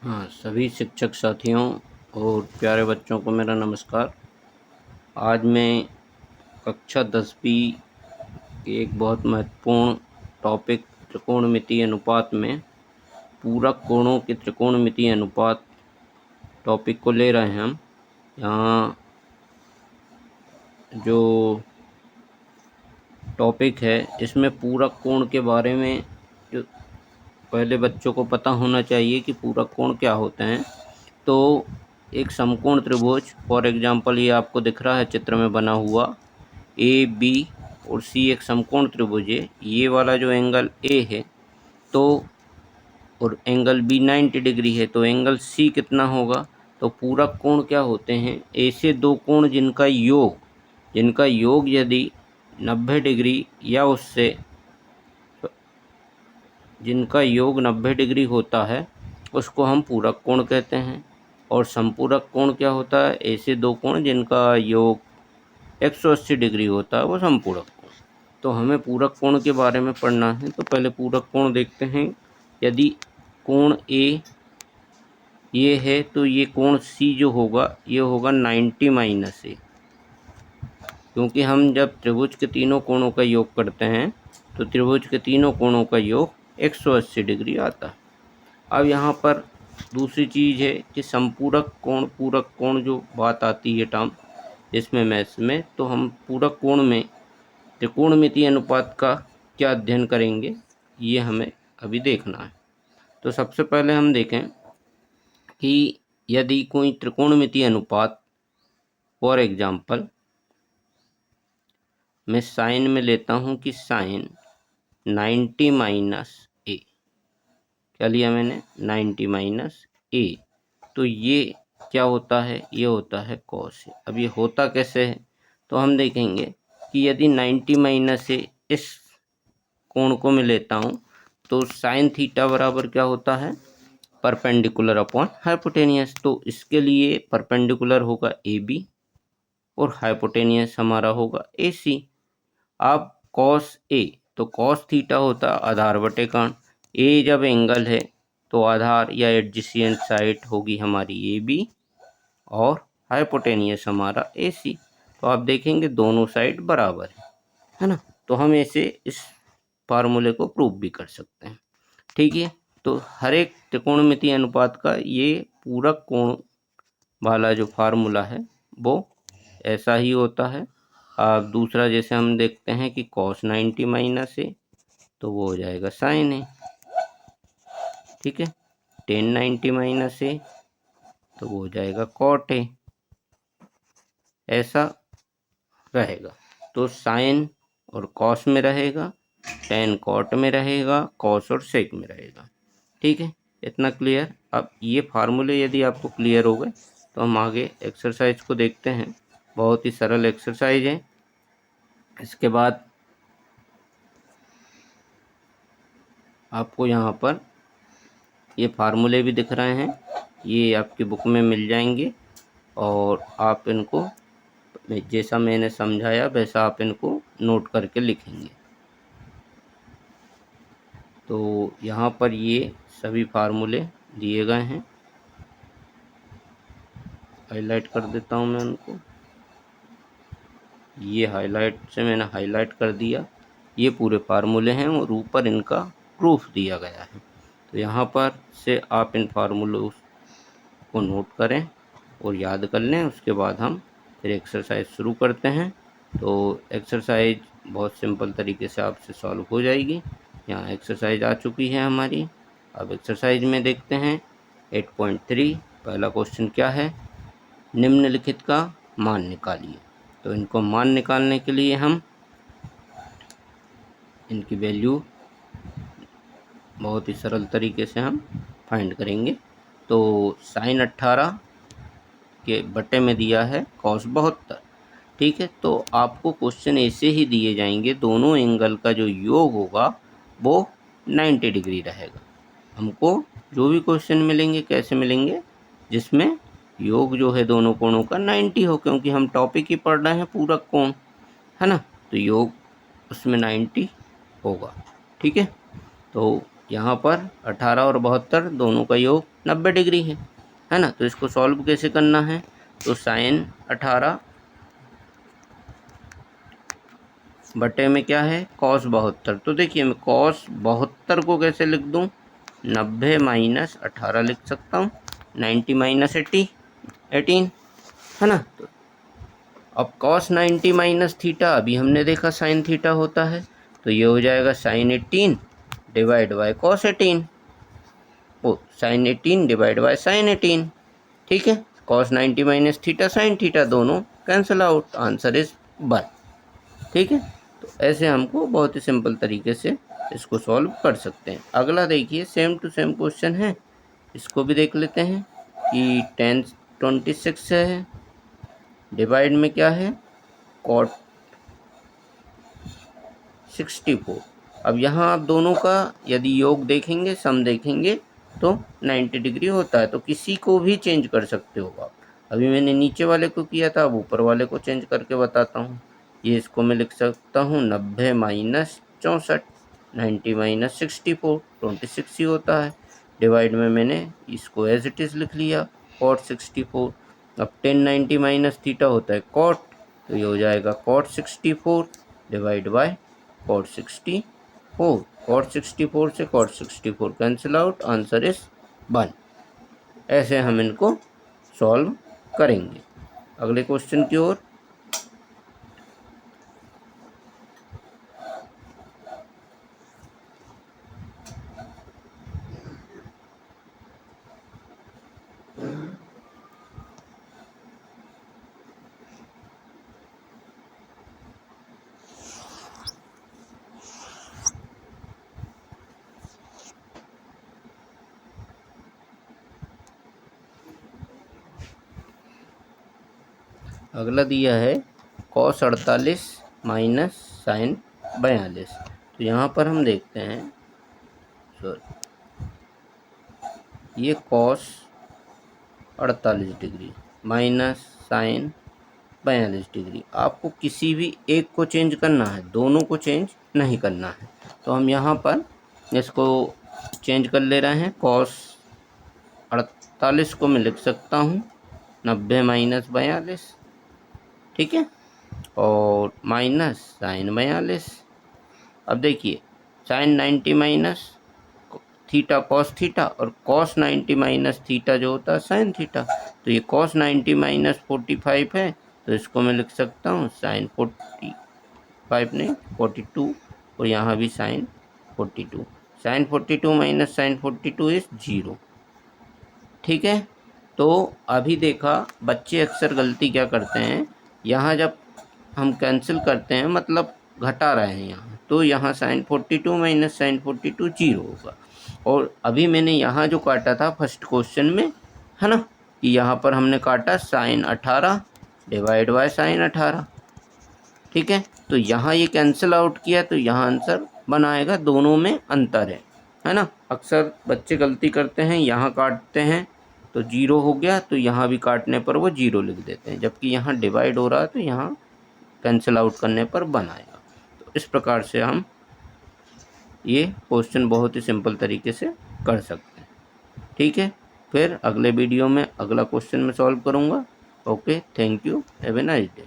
हाँ, सभी शिक्षक साथियों और प्यारे बच्चों को मेरा नमस्कार। आज मैं कक्षा 10वीं के एक बहुत महत्वपूर्ण टॉपिक त्रिकोणमितीय अनुपात में पूरक कोणों के त्रिकोणमितीय अनुपात टॉपिक को ले रहे हैं हम। यहाँ जो टॉपिक है इसमें पूरक कोण के बारे में जो पहले बच्चों को पता होना चाहिए कि पूरक कोण क्या होते हैं। तो एक समकोण त्रिभुज, फॉर एग्जांपल ये आपको दिख रहा है चित्र में बना हुआ ए बी और सी एक समकोण त्रिभुज है। ये वाला जो एंगल ए है तो और एंगल बी 90 डिग्री है, तो एंगल सी कितना होगा। तो पूरक कोण क्या होते हैं, ऐसे दो कोण जिनका योग यदि 90 डिग्री या उससे जिनका योग 90 डिग्री होता है उसको हम पूरक कोण कहते हैं। और समपूरक कोण क्या होता है, ऐसे दो कोण जिनका योग 180 डिग्री होता है वो समपूरक कोण। तो हमें पूरक कोण के बारे में पढ़ना है, तो पहले पूरक कोण देखते हैं। यदि कोण ए ये है तो ये कोण सी जो होगा ये होगा 90 माइनस ए, क्योंकि हम जब त्रिभुज के तीनों कोणों का योग करते हैं तो त्रिभुज के तीनों कोणों का योग 180 डिग्री आता है। अब यहाँ पर दूसरी चीज़ है कि समपूरक कोण पूरक कोण जो बात आती है टर्म इसमें मैथ्स में, तो हम पूरक कोण में त्रिकोणमितीय अनुपात का क्या अध्ययन करेंगे ये हमें अभी देखना है। तो सबसे पहले हम देखें कि यदि कोई त्रिकोणमितीय अनुपात, फॉर एग्जांपल मैं साइन में लेता हूँ कि साइन 90 माइनस ए, क्या लिया मैंने 90 माइनस ए, तो ये क्या होता है, ये होता है कॉस ए। अब ये होता कैसे है, तो हम देखेंगे कि यदि 90 माइनस ए इस कोण को मैं लेता हूँ तो साइन थीटा बराबर क्या होता है, परपेंडिकुलर अपॉन हाइपोटेनियस। तो इसके लिए परपेंडिकुलर होगा ए बी और हाइपोटेनियस हमारा होगा ए सी। अब कॉस ए, तो कॉस थीटा होता आधार बटे काण। ए जब एंगल है तो आधार या एडजेसेंट साइड होगी हमारी ए बी और हाइपोटेनियस हमारा ए सी। तो आप देखेंगे दोनों साइड बराबर है ना। तो हम ऐसे इस फार्मूले को प्रूव भी कर सकते हैं। ठीक है, तो हर एक त्रिकोणमितीय अनुपात का ये पूरक कोण वाला जो फार्मूला है वो ऐसा ही होता है। अब दूसरा जैसे हम देखते हैं कि कॉस 90 माइनस ए, तो वो हो जाएगा साइन ए। ठीक है, टेन 90 माइनस ए, तो वो हो जाएगा कॉट ए। ऐसा रहेगा, तो साइन और कॉस में रहेगा, टेन कॉट में रहेगा, कॉस और सेक में रहेगा। ठीक है, इतना क्लियर। अब ये फार्मूले यदि आपको क्लियर हो गए तो हम आगे एक्सरसाइज को देखते हैं। बहुत ही सरल एक्सरसाइज है। इसके बाद आपको यहाँ पर ये फार्मूले भी दिख रहे हैं, ये आपकी बुक में मिल जाएंगे और आप इनको जैसा मैंने समझाया वैसा आप इनको नोट करके लिखेंगे। तो यहाँ पर ये सभी फार्मूले दिए गए हैं, हाईलाइट कर देता हूँ मैं उनको। ये हाईलाइट से मैंने हाईलाइट कर दिया, ये पूरे फार्मूले हैं और ऊपर इनका प्रूफ दिया गया है। तो यहाँ पर से आप इन फार्मूलों को नोट करें और याद कर लें। उसके बाद हम फिर एक्सरसाइज शुरू करते हैं। तो एक्सरसाइज बहुत सिंपल तरीके से आपसे सॉल्व हो जाएगी। यहाँ एक्सरसाइज आ चुकी है हमारी। अब एक्सरसाइज में देखते हैं 8.3। पहला क्वेश्चन क्या है, निम्नलिखित का मान निकालिए। तो इनको मान निकालने के लिए हम इनकी वैल्यू बहुत ही सरल तरीके से हम फाइंड करेंगे। तो साइन 18 के बटे में दिया है कॉस 72। ठीक है, तो आपको क्वेश्चन ऐसे ही दिए जाएंगे, दोनों एंगल का जो योग होगा वो 90 डिग्री रहेगा। हमको जो भी क्वेश्चन मिलेंगे कैसे मिलेंगे, जिसमें योग जो है दोनों कोणों का 90 हो, क्योंकि हम टॉपिक ही पढ़ रहे हैं पूरक कोण, है ना। तो योग उसमें 90 होगा। ठीक है, तो यहाँ पर 18 और 72 दोनों का योग 90 डिग्री है ना। तो इसको सॉल्व कैसे करना है, तो साइन 18 बटे में क्या है कॉस 72। तो देखिए मैं कॉस 72 को कैसे लिख दूँ, 90 माइनस 18 लिख सकता हूँ, 90 माइनस 18 है ना। तो अब कॉस 90 माइनस थीटा अभी हमने देखा साइन थीटा होता है, तो ये हो जाएगा साइन 18 डिवाइड बाय कॉस 18, ओ साइन 18 डिवाइड बाय साइन 18। ठीक है, cos 90 minus theta sine theta दोनों कैंसिल आउट, आंसर इज 1। ठीक है, तो ऐसे हमको बहुत ही सिंपल तरीके से इसको सॉल्व कर सकते हैं। अगला देखिए सेम टू सेम क्वेश्चन है, इसको भी देख लेते हैं कि 1026 है, डिवाइड में क्या है कॉट 64। अब यहाँ आप दोनों का यदि योग देखेंगे, सम देखेंगे तो 90 डिग्री होता है, तो किसी को भी चेंज कर सकते हो आप। अभी मैंने नीचे वाले को किया था, अब ऊपर वाले को चेंज करके बताता हूँ। ये इसको मैं लिख सकता हूँ 90 माइनस 64, 90 माइनस 64 26 ही होता है, डिवाइड में मैंने इसको एज इट इज़ लिख लिया कॉट 64। अब 1090 माइनस थीटा होता है कॉट, तो ये हो जाएगा cot 64 divide by cot 64, cot 64 से cot 64 cancel out, answer is 1। ऐसे हम इनको सॉल्व करेंगे। अगले क्वेश्चन की ओर। अगला दिया है कॉस 48 माइनस साइन 42। तो यहाँ पर हम देखते हैं, सॉरी ये cos 48 degree minus sine 42 degree, आपको किसी भी एक को चेंज करना है, दोनों को चेंज नहीं करना है। तो हम यहाँ पर इसको चेंज कर ले रहे हैं, कॉस 48 को मैं लिख सकता हूँ 90 माइनस 42, ठीक है, और माइनस साइन 42। अब देखिए sine 90 minus theta cos theta, और कॉस 90 माइनस थीटा जो होता है साइन थीटा। तो ये कॉस 90 माइनस 45 है, तो इसको मैं लिख सकता हूँ साइन 45 नहीं 42, और यहाँ भी sine 42। Sine 42 minus sine 42 is 0। ठीक है, तो अभी देखा बच्चे अक्सर गलती क्या करते हैं, यहाँ जब हम कैंसिल करते हैं मतलब घटा रहे हैं यहाँ, तो यहाँ साइन 42 माइनस साइन 42 0 होगा। और अभी मैंने यहाँ जो काटा था फर्स्ट क्वेश्चन में, है ना, कि यहाँ पर हमने काटा साइन 18 डिवाइड बाय साइन 18। ठीक है, तो यहाँ ये कैंसिल आउट किया, तो यहाँ आंसर बनाएगा, दोनों में अंतर है ना। अक्सर बच्चे गलती करते हैं, यहाँ काटते हैं तो 0 हो गया, तो यहाँ भी काटने पर वो 0 लिख देते हैं, जबकि यहाँ डिवाइड हो रहा है तो यहाँ कैंसिल आउट करने पर बनाएगा। तो इस प्रकार से हम ये क्वेश्चन बहुत ही सिंपल तरीके से कर सकते हैं। ठीक है, फिर अगले वीडियो में अगला क्वेश्चन मैं सॉल्व करूँगा। Okay, thank you, have a nice day.